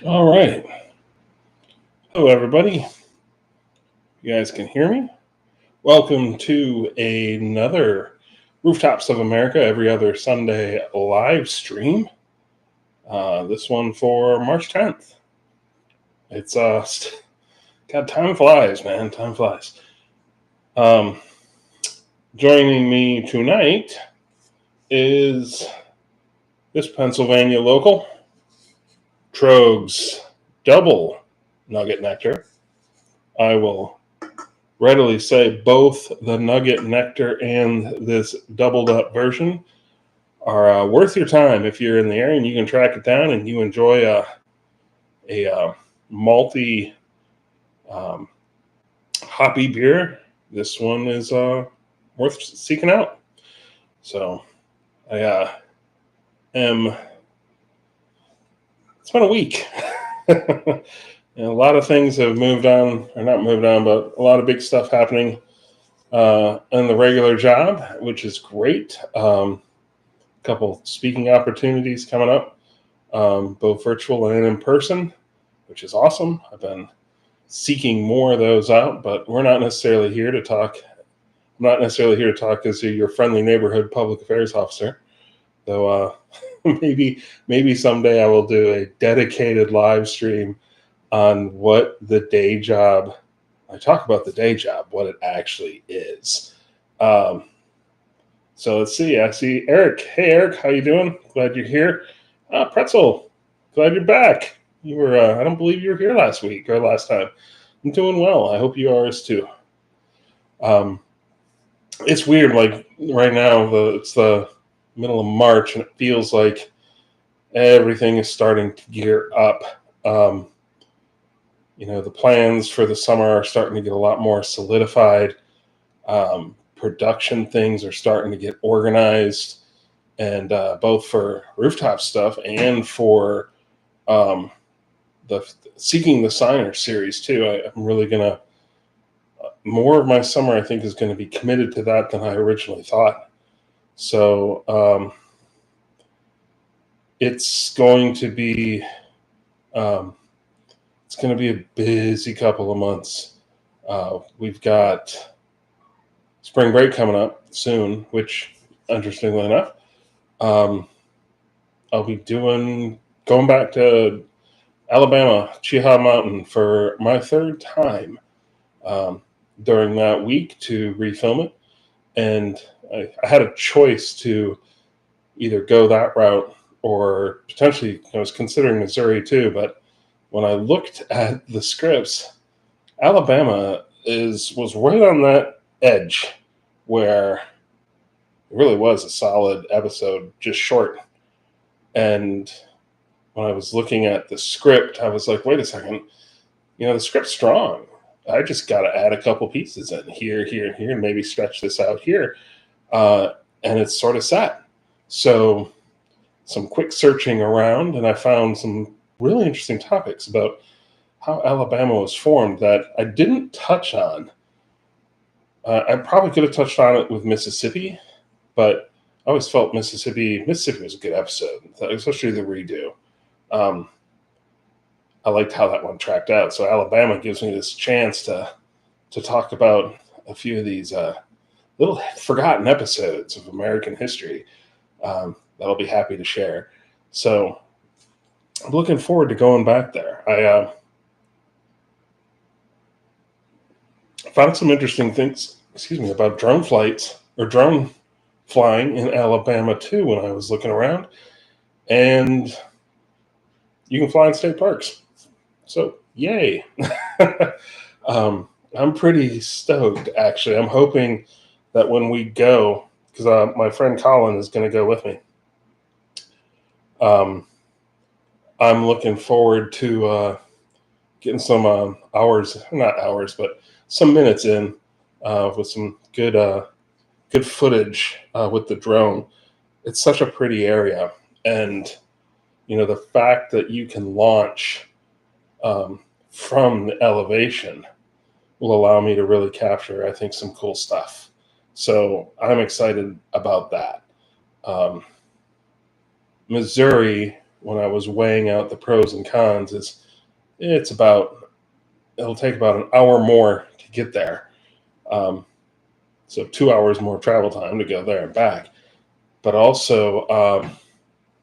All right. Hello, everybody. You guys can hear me? Welcome to another Rooftops of America every other Sunday live stream. This one for March 10th. It's God, time flies, man. Time flies. Um, Joining me tonight is this Pennsylvania local, Trogs Double Nugget Nectar. I will readily say both the Nugget Nectar and this doubled up version are worth your time if you're in the area and you can track it down and you enjoy a malty um, hoppy beer. This one is worth seeking out. So I am. It's been a week. And a lot of things have moved on, or not moved on, but a lot of big stuff happening in the regular job, which is great. Couple speaking opportunities coming up, both virtual and in person, which is awesome. I've been seeking more of those out, but we're not necessarily here to talk. I'm not necessarily here to talk as your friendly neighborhood public affairs officer, though maybe someday I will do a dedicated live stream on what the day job. I talk about the day job, what it actually is. So let's see. I see Eric. Hey, Eric, how you doing? Glad you're here. Pretzel, glad you're back. You were. I don't believe you were here last week or last time. I'm doing well. I hope you are as too. Um, it's weird. Like right now, it's the middle of March, and it feels like everything is starting to gear up. The plans for the summer are starting to get a lot more solidified. Production things are starting to get organized, and both for rooftop stuff and for the Seeking the Signer series too. I'm really gonna more of my summer. I think is going to be committed to that than I originally thought. So it's going to be a busy couple of months. We've got spring break coming up soon, which, interestingly enough, I'll be going back to Alabama, Cheaha Mountain for my third time during that week to refilm it. And I had a choice to either go that route or potentially I was considering Missouri too. But when I looked at the scripts, Alabama was right on that edge where it really was a solid episode, just short. And when I was looking at the script, I was like, wait a second, the script's strong. I just got to add a couple pieces in here, and maybe stretch this out here. And it's sort of set. So some quick searching around, and I found some really interesting topics about how Alabama was formed that I didn't touch on. I probably could have touched on it with Mississippi, but I always felt Mississippi was a good episode, especially the redo. I liked how that one tracked out. So Alabama gives me this chance to talk about a few of these little forgotten episodes of American history that I'll be happy to share. So I'm looking forward to going back there. I found some interesting things, about drone flights or drone flying in Alabama too when I was looking around. And you can fly in state parks. So, yay. I'm pretty stoked, actually. I'm hoping that when we go, because my friend Colin is going to go with me, I'm looking forward to getting some not hours, but some minutes in with some good footage with the drone. It's such a pretty area. And, the fact that you can launch from the elevation will allow me to really capture, I think, some cool stuff. So I'm excited about that. Missouri when I was weighing out the pros and cons is it'll take about an hour more to get there. So 2 hours more travel time to go there and back. But also,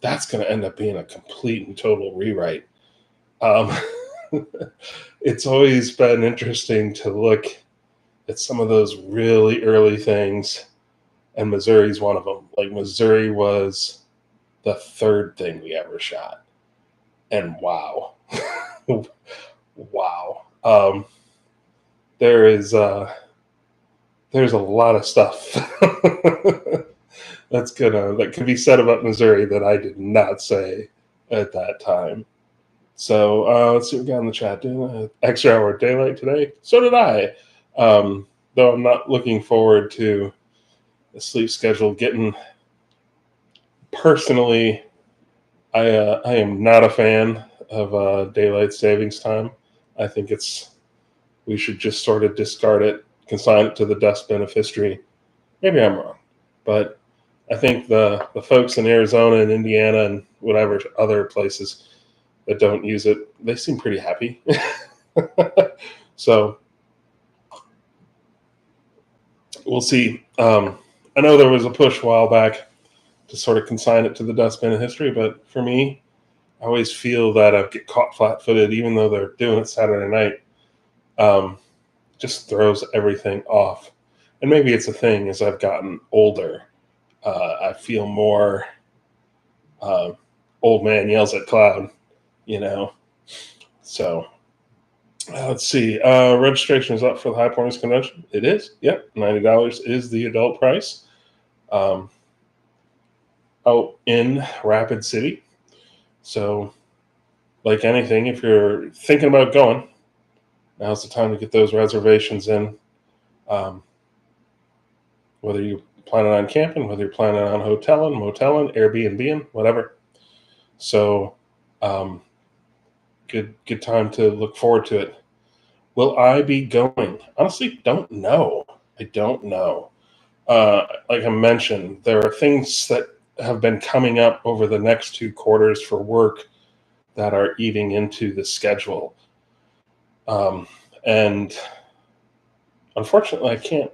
that's going to end up being a complete and total rewrite. Um, it's always been interesting to look at some of those really early things, and Missouri's one of them. Like, Missouri was the third thing we ever shot. And wow. Wow. There's a lot of stuff that could be said about Missouri that I did not say at that time. So let's see what we got in the chat. Doing an extra hour of daylight today. So did I. Though I'm not looking forward to the sleep schedule getting. Personally, I am not a fan of daylight savings time. I think we should just sort of discard it, consign it to the dustbin of history. Maybe I'm wrong, but I think the folks in Arizona and Indiana and whatever other places that don't use it, they seem pretty happy. So we'll see. I know there was a push a while back to sort of consign it to the dustbin of history, but for me, I always feel that I get caught flat-footed, even though they're doing it Saturday night. Just throws everything off. And maybe it's a thing as I've gotten older. I feel more old man yells at cloud, you know. So let's see. Registration is up for the High Pointers Convention. It is. Yep. $90 is the adult price. Out in Rapid City. So, like anything, if you're thinking about going, now's the time to get those reservations in. Whether you're planning on camping, whether you're planning on hoteling, moteling, Airbnb, whatever. So, good time to look forward to it. Will I be going? Honestly, don't know. I don't know. Like I mentioned, there are things that have been coming up over the next 2 quarters for work that are eating into the schedule. And unfortunately, I can't.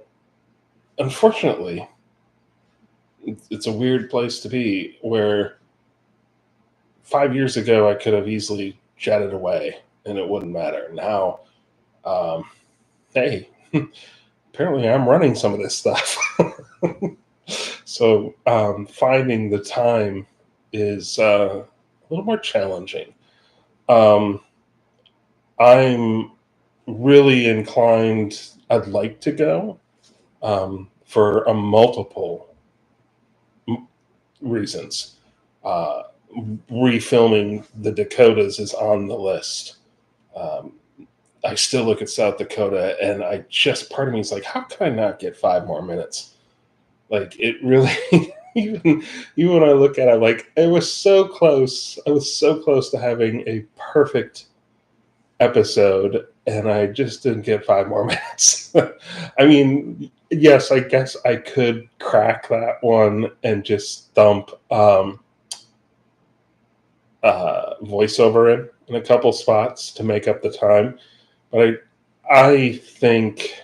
Unfortunately, it's a weird place to be where 5 years ago I could have easily jetted away and it wouldn't matter. Now, hey, apparently I'm running some of this stuff. So finding the time is a little more challenging. I'm really inclined, I'd like to go for a multiple reasons. Refilming the Dakotas is on the list. I still look at South Dakota and part of me is like, how could I not get 5 more minutes? Like, it really, even when I look at it, like, it was so close. I was so close to having a perfect episode, and I just didn't get 5 more minutes. I mean, yes, I guess I could crack that one and just dump voiceover in a couple spots to make up the time. But I think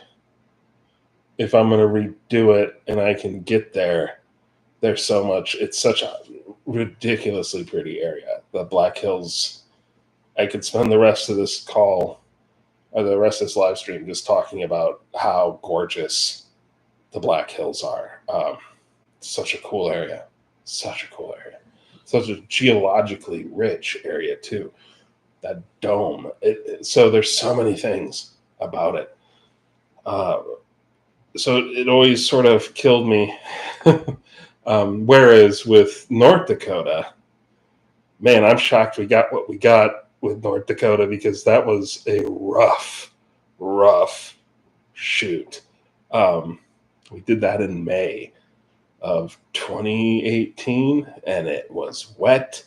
if I'm going to redo it and I can get there, there's so much. It's such a ridiculously pretty area. The Black Hills. I could spend the rest of this call or the rest of this live stream just talking about how gorgeous the Black Hills are. Such a cool area. Such a cool area. Such a geologically rich area too. That dome. So there's so many things about it. So it always sort of killed me. Whereas with North Dakota, man, I'm shocked we got what we got with North Dakota, because that was a rough shoot. We did that in May of 2018, and it was wet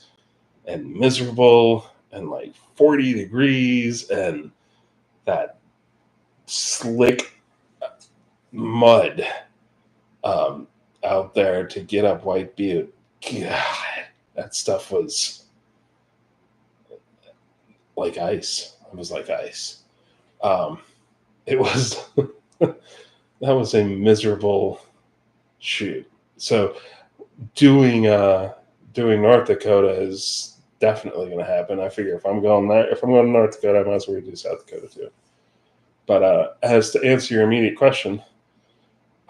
and miserable and like 40 degrees and that slick mud out there to get up White Butte. God, that stuff was like ice. It was like ice. It was that was a miserable shoot. So doing North Dakota is definitely going to happen. I figure if I'm going to North Dakota, I might as well do South Dakota too. But as to answer your immediate question,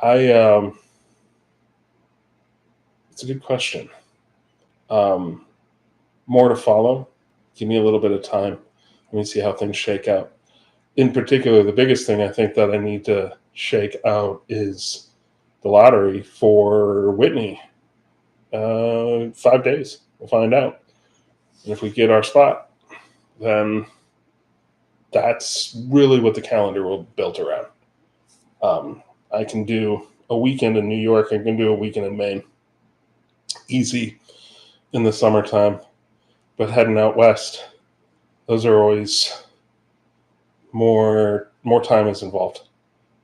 it's a good question. More to follow. Give me a little bit of time. Let me see how things shake out. In particular, the biggest thing I think that I need to shake out is the lottery for Whitney. 5 days. We'll find out. And if we get our spot, then that's really what the calendar will be built around. I can do a weekend in New York. I can do a weekend in Maine. Easy in the summertime. But heading out west, those are always more time is involved.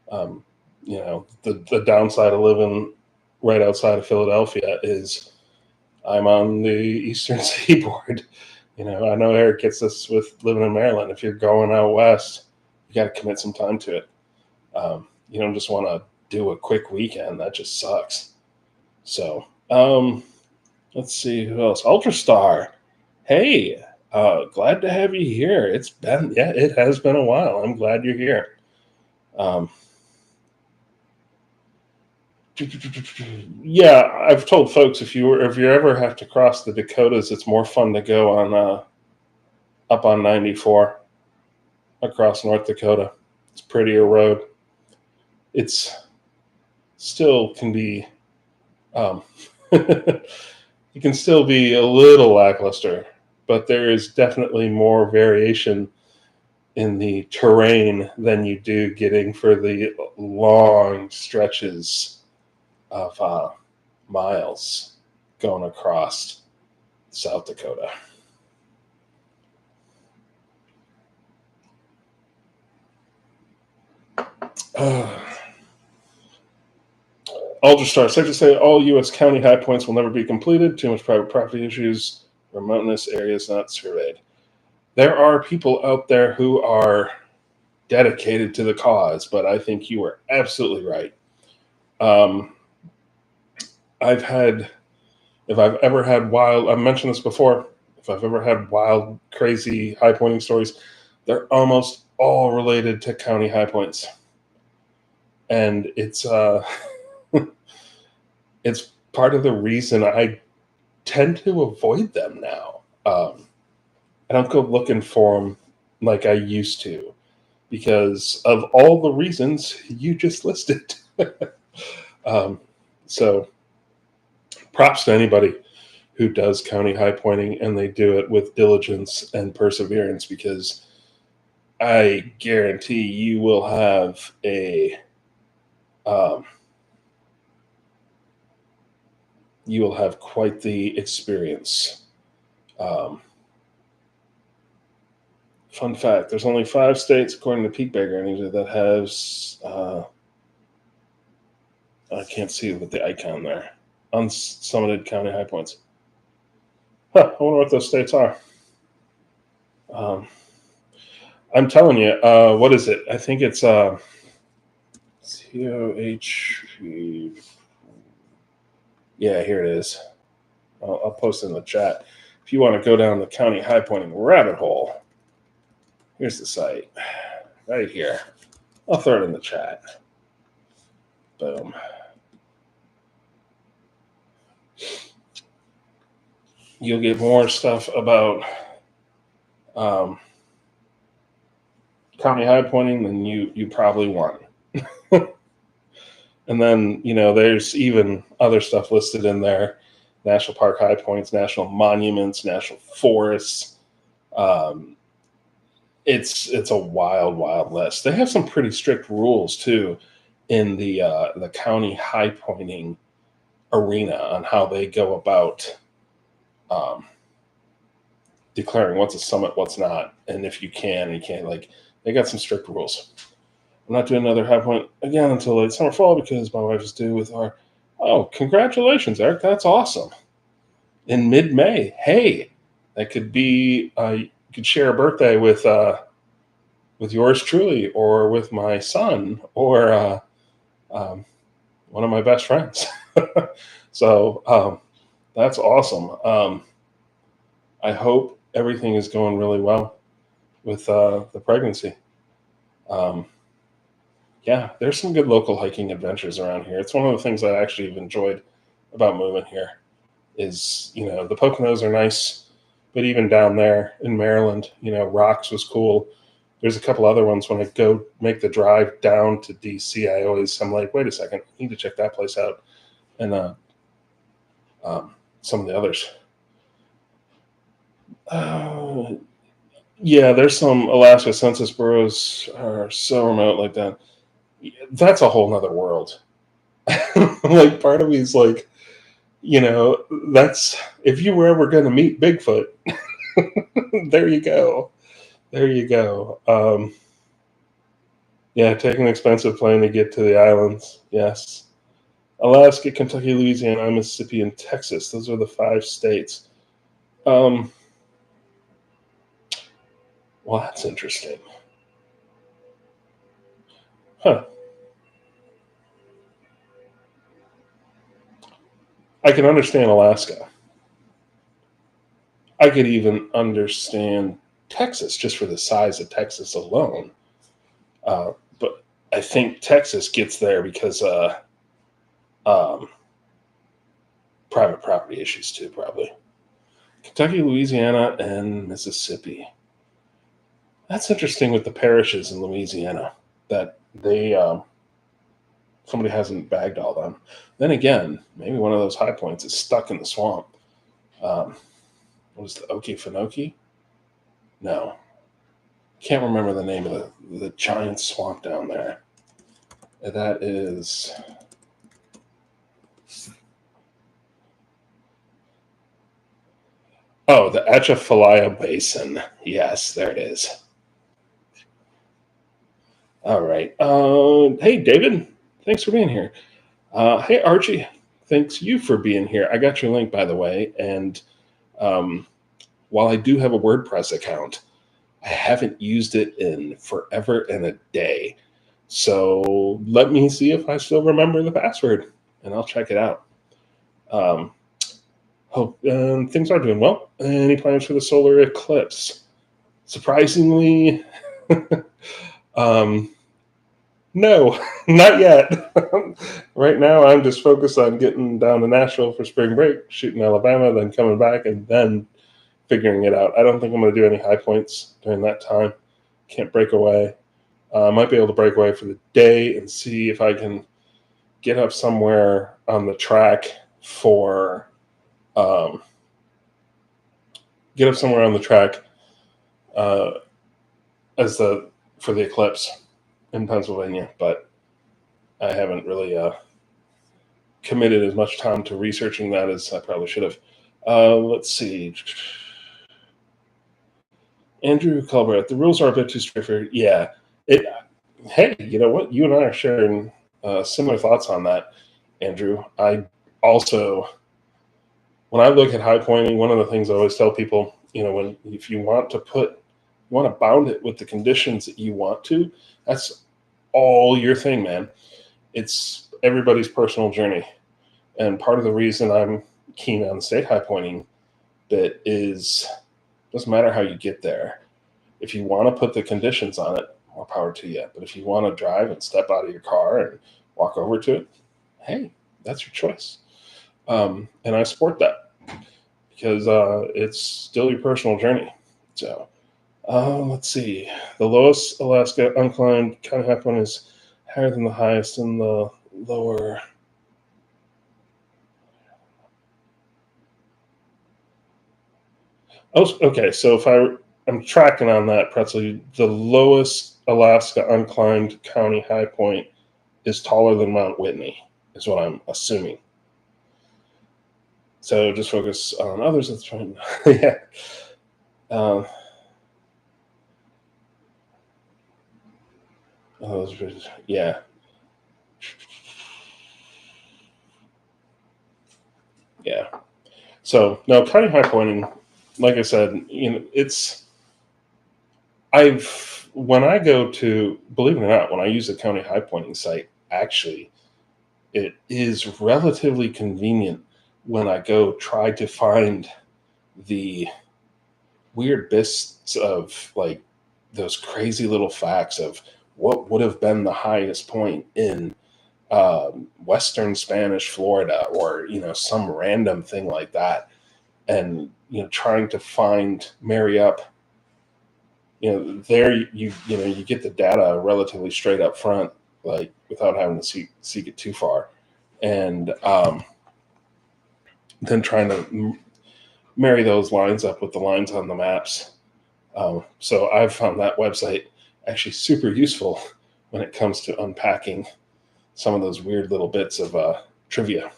The downside of living right outside of Philadelphia is I'm on the eastern seaboard. I know Eric gets this with living in Maryland. If you're going out west, you got to commit some time to it. You don't just want to do a quick weekend. That just sucks. So let's see who else. Ultrastar. Hey, glad to have you here. It has been a while. I'm glad you're here. Yeah, I've told folks if you ever have to cross the Dakotas, it's more fun to go on up on 94 across North Dakota. It's a prettier road. It's still can be it can still be a little lackluster, but there is definitely more variation in the terrain than you do getting for the long stretches of miles going across South Dakota. Ultrastar, safe to say all U.S. county high points will never be completed. Too much private property issues, remoteness, areas not surveyed. There are people out there who are dedicated to the cause, but I think you are absolutely right. If I've ever had wild, I've mentioned this before, if I've ever had wild, crazy high pointing stories, they're almost all related to county high points. And it's it's part of the reason I tend to avoid them now. I don't go looking for them like I used to because of all the reasons you just listed. So props to anybody who does county high pointing and they do it with diligence and perseverance, because I guarantee you will have quite the experience. Fun fact, there's only 5 states, according to Peak Bear Guardian, that has, I can't see with the icon there, unsummited county high points. I wonder what those states are. I'm telling you, what is it? I think it's COH. Yeah, here it is. I'll post it in the chat. If you want to go down the county high pointing rabbit hole, here's the site right here. I'll throw it in the chat. Boom. You'll get more stuff about county high pointing than you probably want. And then, there's even other stuff listed in there. National Park high points, national monuments, national forests. It's a wild, wild list. They have some pretty strict rules too in the county high pointing arena on how they go about declaring what's a summit, what's not, and if you can, you can't. Like, they got some strict rules. I'm not doing another high point again until late summer, fall, because my wife is due with our. Oh, congratulations, Eric! That's awesome. In mid-May, hey, that could be you could share a birthday with yours truly, or with my son, or one of my best friends. So that's awesome. I hope everything is going really well with the pregnancy. Um, yeah, there's some good local hiking adventures around here. It's one of the things I actually have enjoyed about moving here. Is, the Poconos are nice, but even down there in Maryland, Rocks was cool. There's a couple other ones. When I go make the drive down to DC, I'm like, wait a second, I need to check that place out, and some of the others. Yeah, there's some Alaska census bureaus are so remote like that. That's a whole nother world. Like, part of me is like, that's, if you were ever going to meet Bigfoot, there you go. There you go. Yeah, take an expensive plane to get to the islands. Yes. Alaska, Kentucky, Louisiana, Mississippi, and Texas. Those are the 5 states. Well, that's interesting. Huh. I can understand Alaska. I could even understand Texas just for the size of Texas alone. But I think Texas gets there because um, private property issues too, probably. Kentucky, Louisiana, and Mississippi. That's interesting with the parishes in Louisiana, that somebody hasn't bagged all them. Then again, maybe one of those high points is stuck in the swamp. Um, what was the Okefenokee? No, can't remember the name of the giant swamp down there. That is, oh, the Atchafalaya Basin. Yes, there it is. All right. Hey, David. Thanks for being here. Hey, Archie. Thanks you for being here. I got your link, by the way. And um, while I do have a WordPress account, I haven't used it in forever and a day. So let me see if I still remember the password, and I'll check it out. Hope things are doing well. Any plans for the solar eclipse? Surprisingly, um, no, not yet. Right now, I'm just focused on getting down to Nashville for spring break, shooting Alabama, then coming back, and then figuring it out. I don't think I'm going to do any high points during that time. Can't break away. I might be able to break away for the day and see if I can get up somewhere on the track for um, uh, as the for the eclipse in Pennsylvania, but I haven't really committed as much time to researching that as I probably should have. Let's see. Andrew Culbert, the rules are a bit too straightforward. Yeah. It. Hey, you know what? You and I are sharing similar thoughts on that, Andrew. I also, when I look at high pointing, one of the things I always tell people, if you want to bound it with the conditions that you want to, that's all your thing, man. It's everybody's personal journey. And part of the reason I'm keen on state high pointing bit is, doesn't matter how you get there. If you want to put the conditions on it, more power to you. But if you want to drive and step out of your car and walk over to it, hey, that's your choice. And I support that because it's still your personal journey. So let's see. The lowest Alaska unclimbed county high point is higher than the highest in the lower. Oh, okay. So if I'm tracking on that, Pretzel, the lowest Alaska unclimbed county high point is taller than Mount Whitney, is what I'm assuming. So just focus on others. That's fine. Yeah. Uh, yeah. Yeah. So no, county high pointing, like I said, it's when I go to, believe it or not, when I use the county high pointing site, actually, it is relatively convenient when I go try to find the weird bits of like those crazy little facts of what would have been the highest point in Western Spanish Florida, or some random thing like that, and trying to marry up. There you get the data relatively straight up front, like without having to seek it too far, and then trying to marry those lines up with the lines on the maps. So I've found that website actually super useful when it comes to unpacking some of those weird little bits of trivia.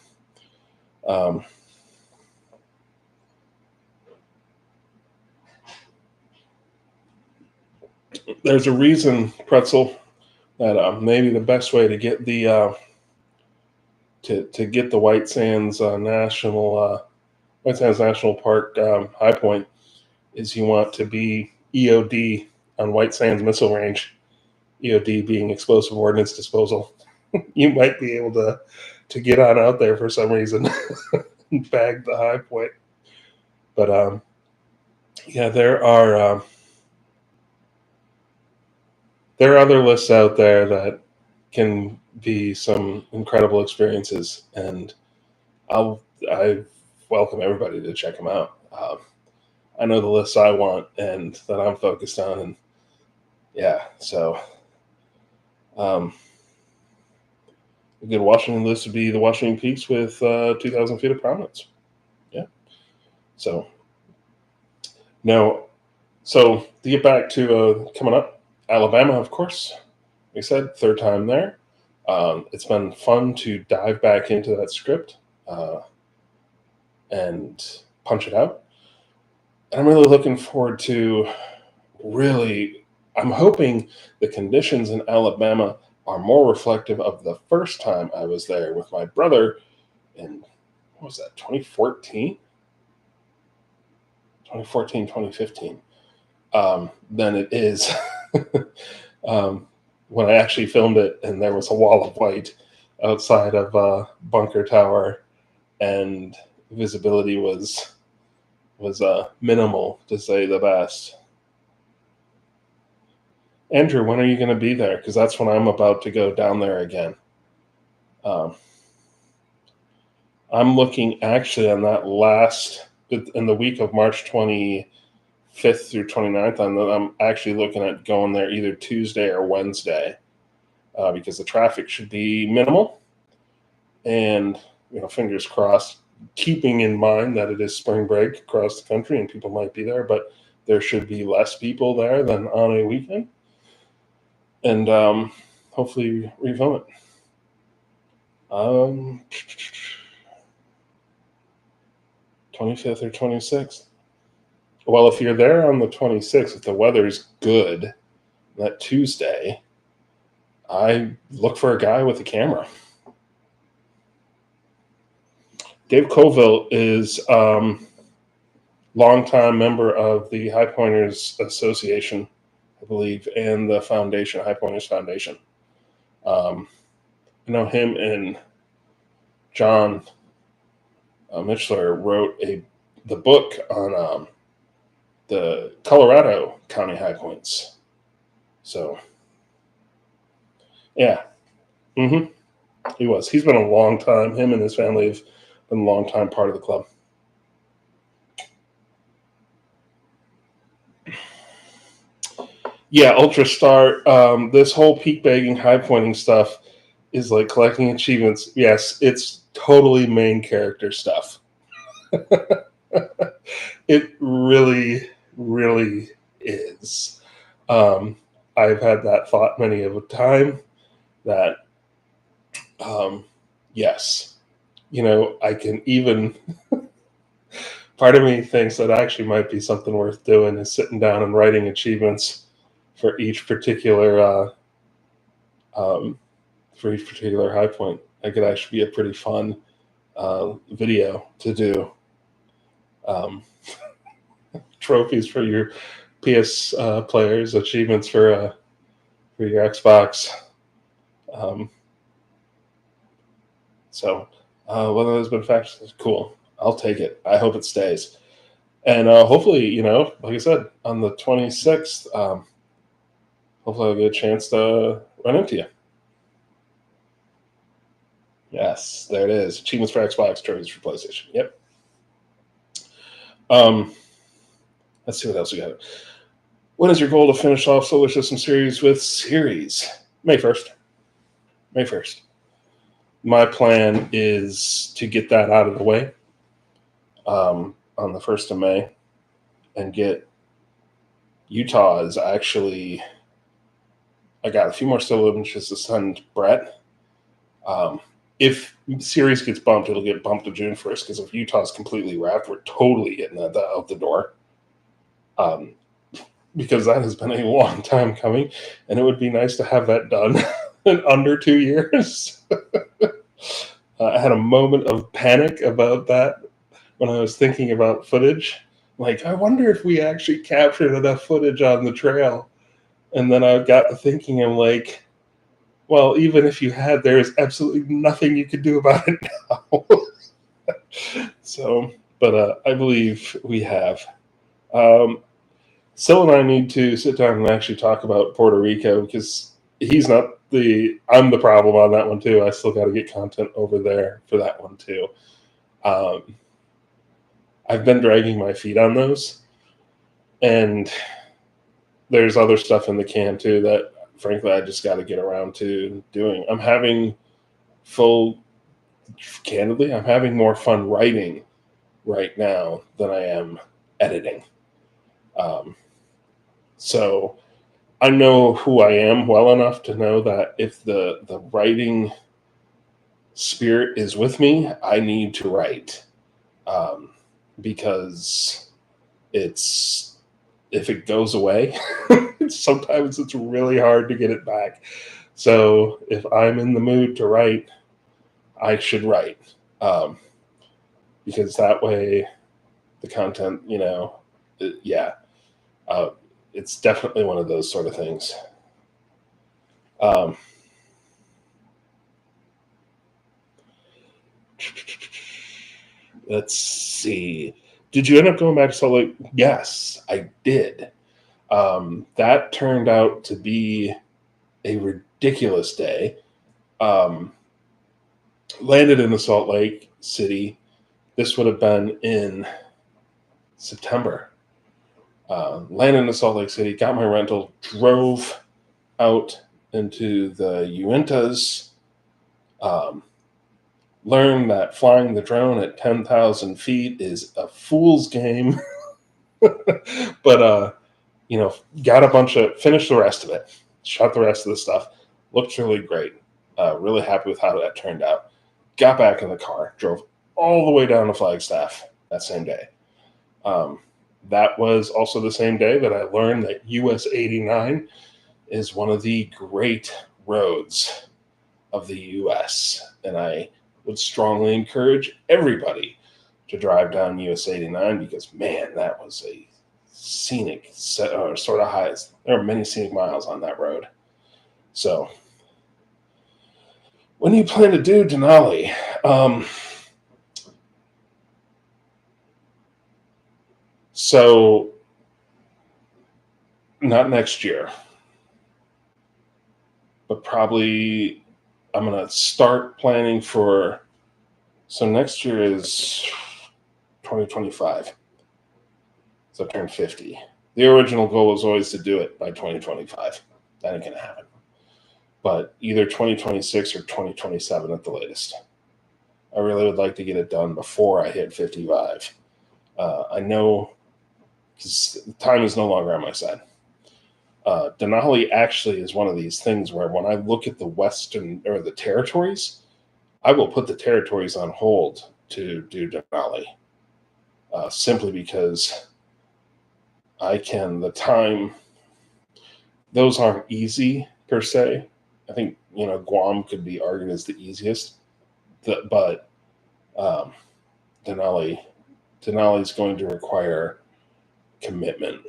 There's a reason, Pretzel, that maybe the best way to get the to get the White Sands National Park High Point is you want to be EOD on White Sands Missile Range. EOD being explosive ordnance disposal. You might be able to get on out there for some reason and bag the high point. But yeah, there are other lists out there that can be some incredible experiences, and I welcome everybody to check them out. I know the lists I want and that I'm focused on, and yeah, so a good Washington list would be the Washington Peaks with 2,000 feet of prominence. Yeah. So now, so to get back to coming up, Alabama, of course. We said third time there. It's been fun to dive back into that script and punch it out. And I'm really looking forward to I'm hoping the conditions in Alabama are more reflective of the first time I was there with my brother in, what was that, 2014? 2014, 2015, than it is when I actually filmed it and there was a wall of white outside of Bunker Tower, and visibility was minimal, to say the best. Andrew, when are you going to be there? Because that's when I'm about to go down there again. I'm looking actually on that in the week of March 25th through 29th. I'm actually looking at going there either Tuesday or Wednesday, because the traffic should be minimal. And, fingers crossed, keeping in mind that it is spring break across the country and people might be there, but there should be less people there than on a weekend. And hopefully refilm it. 25th or 26th. Well, if you're there on the 26th, if the weather's good that Tuesday, I look for a guy with a camera. Dave Colville is longtime member of the High Pointers Association, I believe, and the foundation, High Pointers Foundation. I know him and John Mitchler wrote the book on the Colorado County High Points. So, yeah. He was. He's been a long time. Him and his family have been a long time part of the club. Yeah, Ultra Star. This whole peak bagging, high pointing stuff is like collecting achievements. Yes, it's totally main character stuff. It really, really is. I've had that thought many of a time that, yes, I can even. Part of me thinks that actually might be something worth doing, is sitting down and writing achievements for each particular high point. That could actually be a pretty fun video to do. Trophies for your PS players achievements for your Xbox. So whether there's been factors, cool. I'll take it. I hope it stays. And hopefully, like I said, on the 26th, hopefully I'll get a chance to run into you. Yes, there it is. Achievements for Xbox, trophies for PlayStation. Yep. Let's see what else we got. When is your goal to finish off Solar System series with series? May 1st. May 1st. My plan is to get that out of the way on the 1st of May and get Utah is actually, I got a few more still images to send Brett. If series gets bumped, it'll get bumped to June 1st because if Utah's completely wrapped, we're totally getting that out the door. Because that has been a long time coming, and it would be nice to have that done in under 2 years. I had a moment of panic about that when I was thinking about footage. Like, I wonder if we actually captured enough footage on the trail. And then I got to thinking, I'm like, well, even if you had, there is absolutely nothing you could do about it now. So, but I believe we have. Sil and I need to sit down and actually talk about Puerto Rico because I'm the problem on that one too. I still got to get content over there for that one too. I've been dragging my feet on those, and there's other stuff in the can too that frankly I just got to get around to doing. I'm having more fun writing right now than I am editing. So I know who I am well enough to know that if the writing spirit is with me, I need to write. Because if it goes away, sometimes it's really hard to get it back. So if I'm in the mood to write, I should write. Because that way the content, it's definitely one of those sort of things. Let's see. Did you end up going back to Salt Lake? Yes, I did. That turned out to be a ridiculous day. Landed in the Salt Lake City. This would have been in September. Landed in the Salt Lake City, got my rental, drove out into the Uintas, learned that flying the drone at 10,000 feet is a fool's game. But, finished the rest of it, shot the rest of the stuff. Looked really great. Really happy with how that turned out. Got back in the car, drove all the way down to Flagstaff that same day. That was also the same day that I learned that US 89 is one of the great roads of the US. And I would strongly encourage everybody to drive down US 89 because, man, that was a scenic sort of highs. There are many scenic miles on that road. So when do you plan to do Denali? So not next year, but probably I'm going to start planning for, so next year is 2025. So I turned 50. The original goal was always to do it by 2025. That ain't going to happen. But either 2026 or 2027 at the latest. I really would like to get it done before I hit 55. I know because time is no longer on my side. Denali actually is one of these things where when I look at the Western or the territories, I will put the territories on hold to do Denali. Simply because those aren't easy per se. I think, Guam could be argued as the easiest, but Denali is going to require commitment.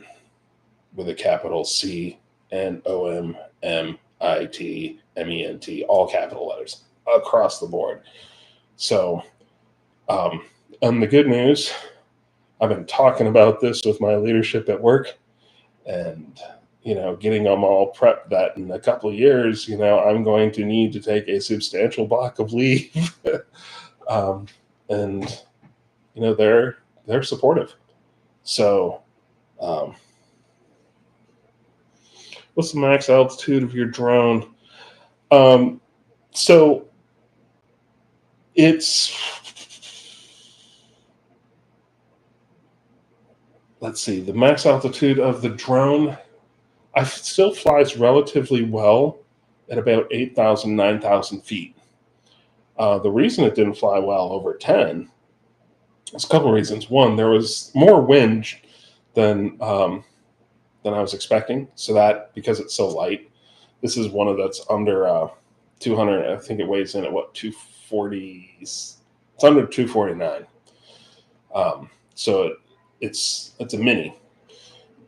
with a capital CNOMMITMENT, all capital letters across the board. So, and the good news, I've been talking about this with my leadership at work, and getting them all prepped that in a couple of years, I'm going to need to take a substantial block of leave. And they're supportive. So, what's the max altitude of your drone? So it's, let's see, the max altitude of the drone, I still flies relatively well at about 8,000, 9,000 feet. The reason it didn't fly well over 10 is a couple of reasons. One, there was more wind than I was expecting. So that, because it's so light, this is one of that's under 200. I think it weighs in at 240. It's under 249. So it's a mini.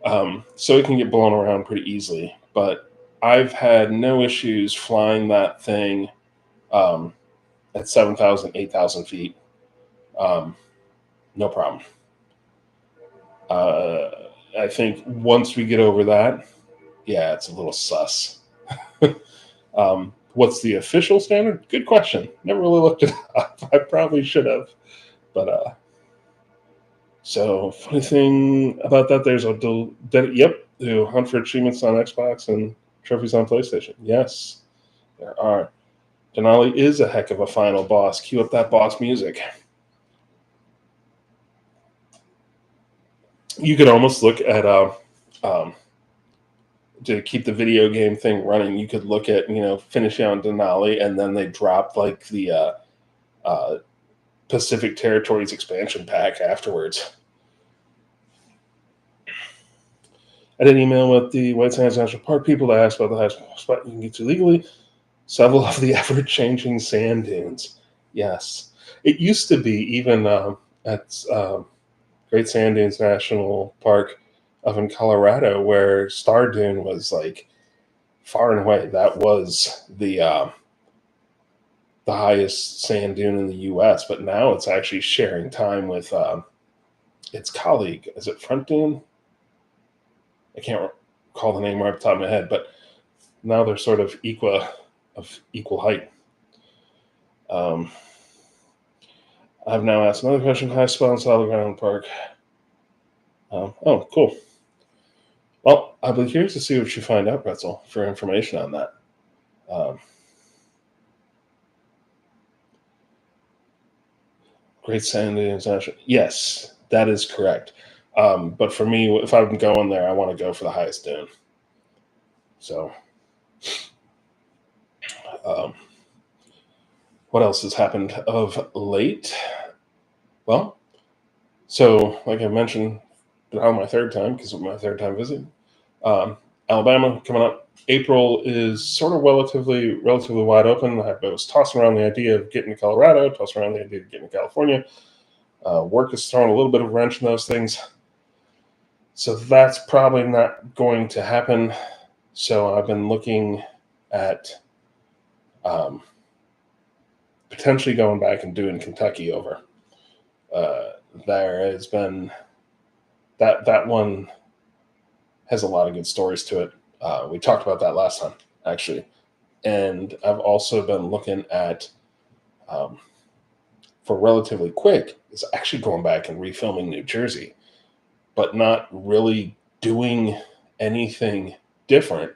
So it can get blown around pretty easily. But I've had no issues flying that thing at 7,000, 8,000 feet. No problem. I think once we get over that, yeah, it's a little sus. What's the official standard? Good question. Never really looked it up. I probably should have. But so funny thing about that, there's the hunt for achievements on Xbox and trophies on PlayStation. Yes, there are. Denali is a heck of a final boss. Cue up that boss music. You could almost look at to keep the video game thing running. You could look at finishing on Denali, and then they drop like the Pacific Territories expansion pack afterwards. I did email with the White Sands National Park people to ask about the highest spot you can get to legally. Several of the ever-changing sand dunes. Yes. It used to be, even at Great Sand Dunes National Park up in Colorado, where Star Dune was like far and away, that was the highest sand dune in the U.S., but now it's actually sharing time with its colleague. Is it Front Dune? I can't recall the name right off the top of my head, but now they're sort of equal height. I've now asked another question. High spot in Solid Ground Park. Oh, cool. Well, I'll be curious to see what you find out, Pretzel, for information on that. Great Sand Dunes National. Yes, that is correct. But for me, if I'm going there, I want to go for the highest dune. So, what else has happened of late? Well, so like I mentioned, now my third time, because of my third time visit. Alabama coming up. April is sort of relatively wide open. I was tossing around the idea of getting to Colorado, tossing around the idea of getting to California. Work has thrown a little bit of a wrench in those things. So that's probably not going to happen. So I've been looking at potentially going back and doing Kentucky over. There has been that one has a lot of good stories to it. We talked about that last time, actually. And I've also been looking at, for relatively quick, is actually going back and refilming New Jersey, but not really doing anything different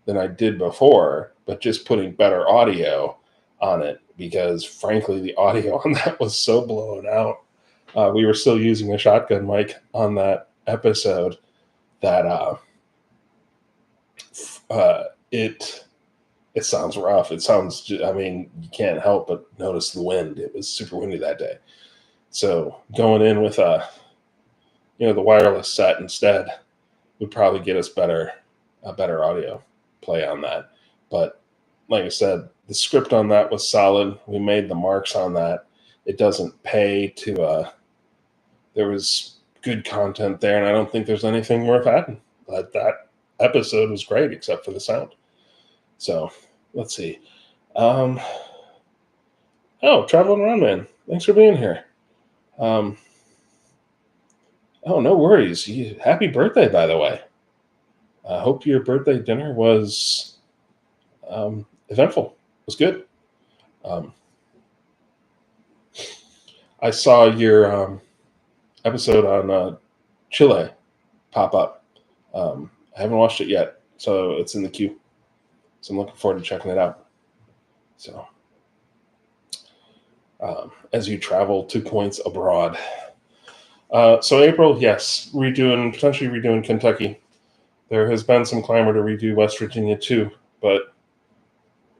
than I did before, but just putting better audio on it, because frankly, the audio on that was so blown out. We were still using a shotgun mic on that episode that it sounds rough. It sounds, I mean, you can't help but notice the wind. It was super windy that day. So going in with the wireless set instead would probably get us a better audio play on that. But like I said, the script on that was solid. We made the marks on that. It doesn't pay to, there was good content there, and I don't think there's anything worth adding. that episode was great, except for the sound. So let's see. Oh, traveling around, man. Thanks for being here. Oh, no worries. Happy birthday, by the way. I hope your birthday dinner was eventful. It was good. I saw your episode on Chile pop up. I haven't watched it yet, so it's in the queue. So I'm looking forward to checking it out. So, as you travel to points abroad. So April, yes, potentially redoing Kentucky. There has been some clamor to redo West Virginia too, but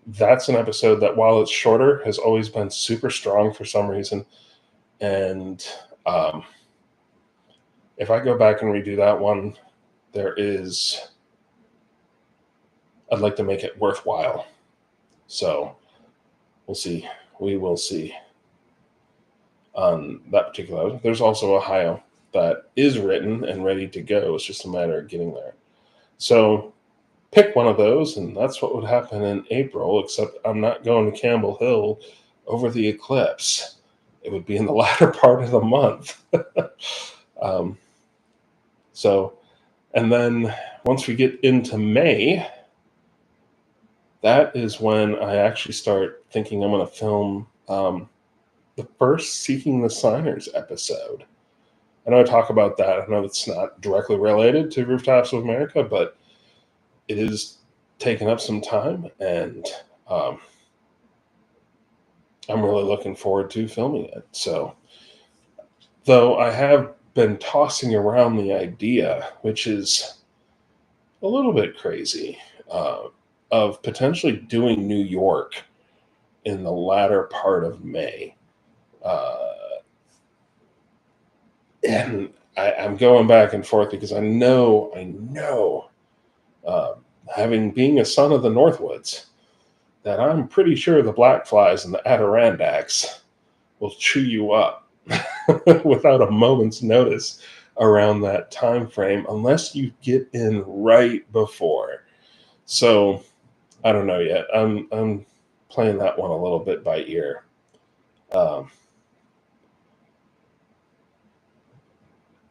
that's an episode that, while it's shorter, has always been super strong for some reason. And if I go back and redo that one, I'd like to make it worthwhile. So we'll see. We will see on that particular. There's also Ohio that is written and ready to go. It's just a matter of getting there. So pick one of those, and that's what would happen in April, except I'm not going to Campbell Hill over the eclipse. It would be in the latter part of the month. And then once we get into May, that is when I actually start thinking I'm going to film the first Seeking the Signers episode. I know I talk about that. I know it's not directly related to Rooftops of America, but it is taking up some time, and I'm really looking forward to filming it. So, though I have been tossing around the idea, which is a little bit crazy, of potentially doing New York in the latter part of May. And I'm going back and forth because I know, being a son of the Northwoods, that I'm pretty sure the black flies and the Adirondacks will chew you up without a moment's notice around that time frame, unless you get in right before. So I don't know yet. I'm playing that one a little bit by ear.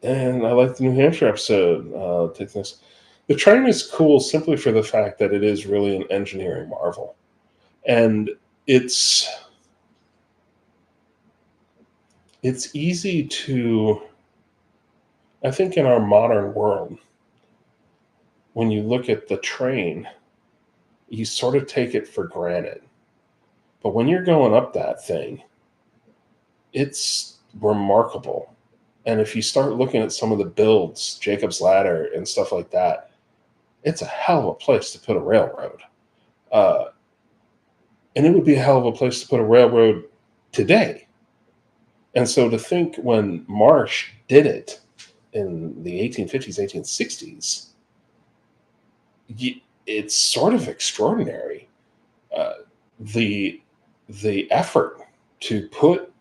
And I like the New Hampshire episode. Take this. The train is cool simply for the fact that it is really an engineering marvel, and it's easy to, I think, in our modern world, when you look at the train, you sort of take it for granted. But when you're going up that thing, it's remarkable. And if you start looking at some of the builds, Jacob's Ladder and stuff like that, it's a hell of a place to put a railroad. And it would be a hell of a place to put a railroad today. And so to think when Marsh did it in the 1850s, 1860s, it's sort of extraordinary. The effort to put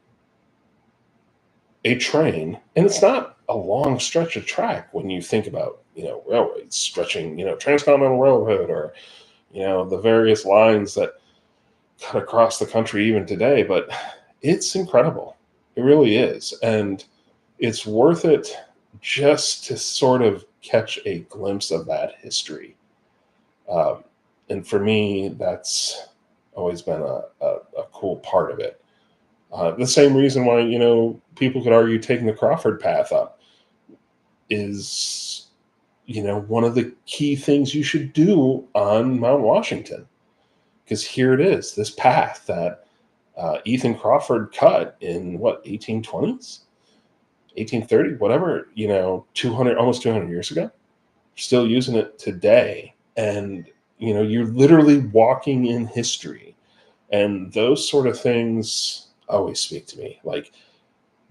a train, and it's not a long stretch of track when you think about, railroads stretching, Transcontinental Railroad, or, the various lines that cut across the country even today, but it's incredible. It really is. And it's worth it just to sort of catch a glimpse of that history. And for me, that's always been a cool part of it. The same reason why, people could argue taking the Crawford path up is, one of the key things you should do on Mount Washington. Because here it is, this path that Ethan Crawford cut in 1820s, 1830, whatever, 200, almost 200 years ago. Still using it today. And, you're literally walking in history. And those sort of things always speak to me. Like,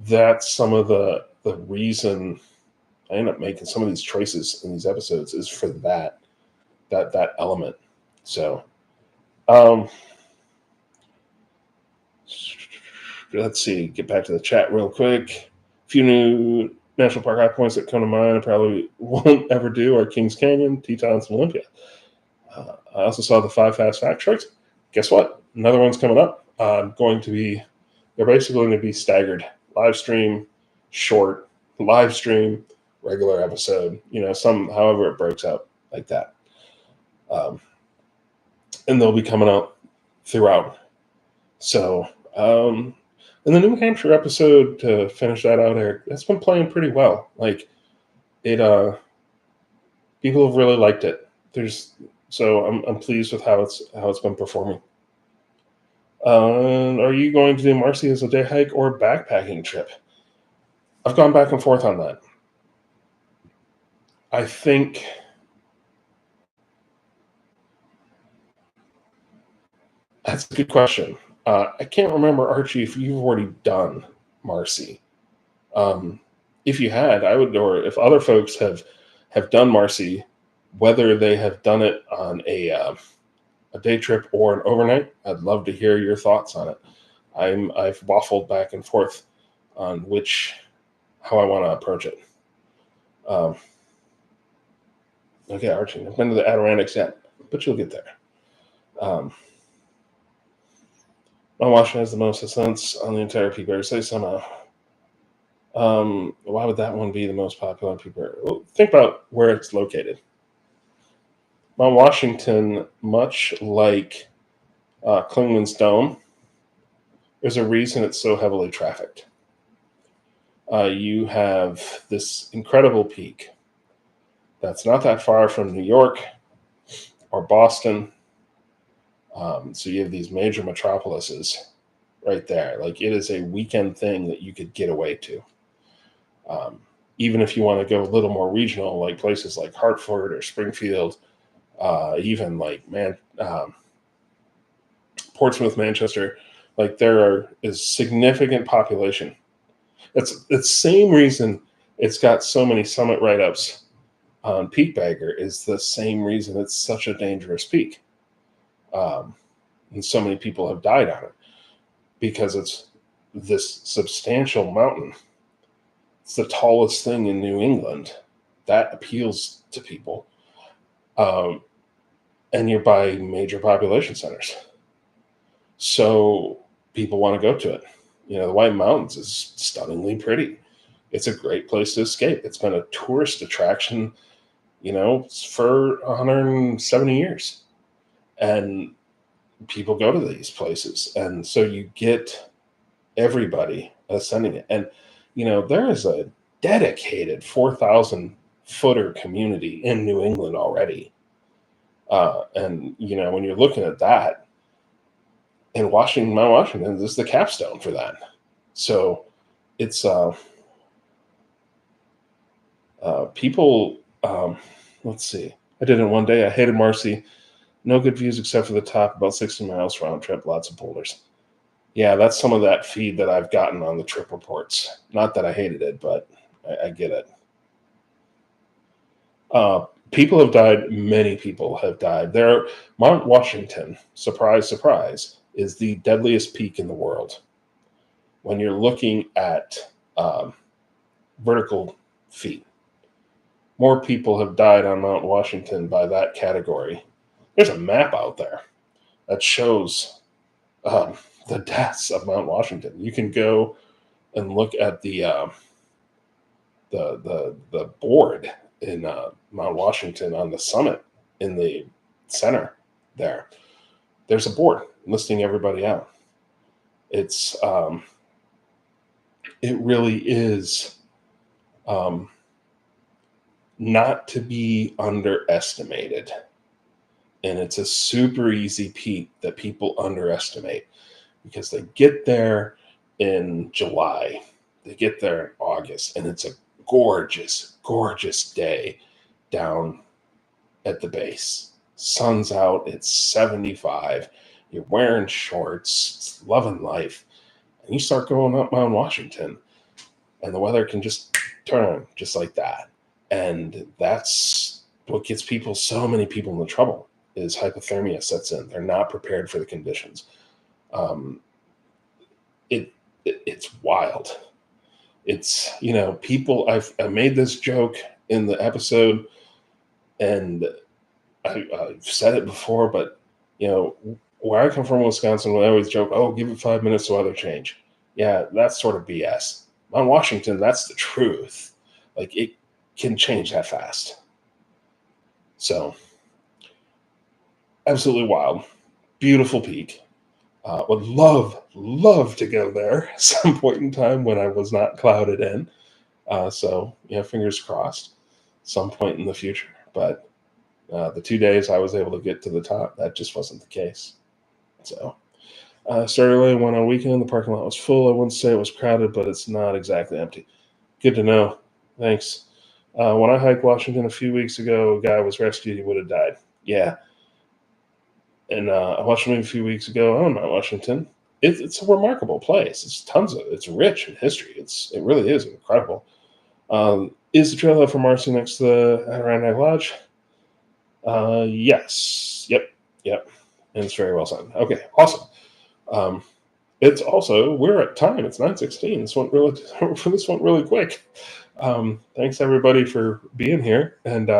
that's some of the reason I end up making some of these choices in these episodes, is for that element. So, let's see, get back to the chat real quick. A few new national park high points that come to mind, I probably won't ever do, are Kings Canyon, Tetons, and Olympia. I also saw the 5 Fast Fact Shorts. Guess what? Another one's coming up. They're basically going to be staggered. Live stream, short, live stream, regular episode, however it breaks out like that. And they'll be coming out throughout. So, and the New Hampshire episode, to finish that out, Eric, that's been playing pretty well. Like, people have really liked it. So I'm pleased with how it's been performing. Are you going to do Marcy as a day hike or backpacking trip? I've gone back and forth on that. I think that's a good question. I can't remember, Archie, if you've already done Marcy. If you had, I would, or if other folks have done Marcy, whether they have done it on a day trip or an overnight, I'd love to hear your thoughts on it. I've waffled back and forth on how I want to approach it. Okay, Archie, I've been to the Adirondacks yet, but you'll get there. Mount Washington has the most ascents on the entire peak area. Say somehow. Why would that one be the most popular peak area? Well, think about where it's located. Mount Washington, much like Clingman's Dome, there's a reason it's so heavily trafficked. You have this incredible peak that's not that far from New York or Boston. So you have these major metropolises right there. Like, it is a weekend thing that you could get away to. Even if you want to go a little more regional, like places like Hartford or Springfield, even like Portsmouth, Manchester, like there is significant population. It's the same reason it's got so many summit write-ups on Peak Bagger, is the same reason it's such a dangerous peak. And so many people have died on it because it's this substantial mountain. It's the tallest thing in New England. That appeals to people. And you're by major population centers. So people want to go to it. The White Mountains is stunningly pretty. It's a great place to escape. It's been a tourist attraction, for 170 years. And people go to these places. And so you get everybody ascending it. And, there is a dedicated 4,000 footer community in New England already. And, when you're looking at that, and Mount Washington is the capstone for that. So it's people. Let's see. I did it one day. I hated Marcy. No good views except for the top, about 60 miles round trip, lots of boulders. Yeah, that's some of that feed that I've gotten on the trip reports. Not that I hated it, but I get it. People have died. Many people have died. Mount Washington, surprise, surprise, is the deadliest peak in the world. When you're looking at vertical feet, more people have died on Mount Washington by that category. There's a map out there that shows the deaths of Mount Washington. You can go and look at the board in Mount Washington on the summit in the center there. There's a board listing everybody out. It's it really is not to be underestimated. And it's a super easy peak that people underestimate because they get there in July, they get there in August, and it's a gorgeous, gorgeous day down at the base. Sun's out, it's 75, you're wearing shorts, it's loving life, and you start going up Mount Washington, and the weather can just turn just like that. And that's what gets so many people into trouble, is hypothermia sets in. They're not prepared for the conditions. It's wild. It's, people, I made this joke in the episode, and I've said it before, but, where I come from in Wisconsin, we always joke, oh, give it 5 minutes to weather change. Yeah, that's sort of BS. On Washington, that's the truth. Like, it can change that fast. So, absolutely wild. Beautiful peak. Would love to go there at some point in time when I was not clouded in. So, fingers crossed, some point in the future. But the 2 days I was able to get to the top, that just wasn't the case. So, started early, went on a weekend. The parking lot was full. I wouldn't say it was crowded, but it's not exactly empty. Good to know. Thanks. When I hiked Washington a few weeks ago, a guy was rescued. He would have died. Yeah. And I watched a movie a few weeks ago. Oh, not Washington. It's a remarkable place. It's rich in history. It really is incredible. Is the trailhead from Marcy next to the Adirondack Lodge? Yes. Yep. And it's very well done. Okay, awesome. It's also, we're at time. It's 9:16. This went really quick. Thanks everybody for being here. And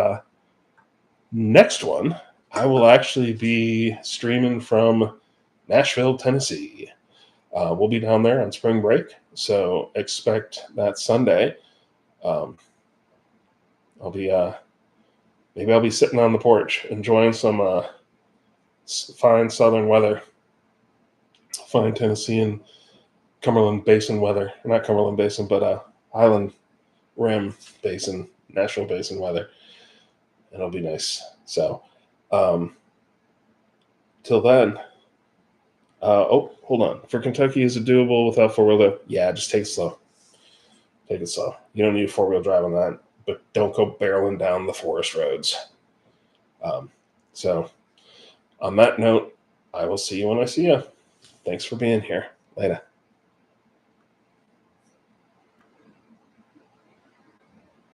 next one, I will actually be streaming from Nashville, Tennessee. We'll be down there on spring break, so expect that Sunday. I'll be maybe I'll be sitting on the porch enjoying some fine southern weather, fine Tennessee and Cumberland Basin weather. Not Cumberland Basin, but Highland Rim Basin, Nashville Basin weather. And it'll be nice. So, till then. Hold on. For Kentucky, is it doable without four-wheel drive? Yeah, just take it slow. Take it slow. You don't need four-wheel drive on that, but don't go barreling down the forest roads. So, on that note, I will see you when I see you. Thanks for being here. Later.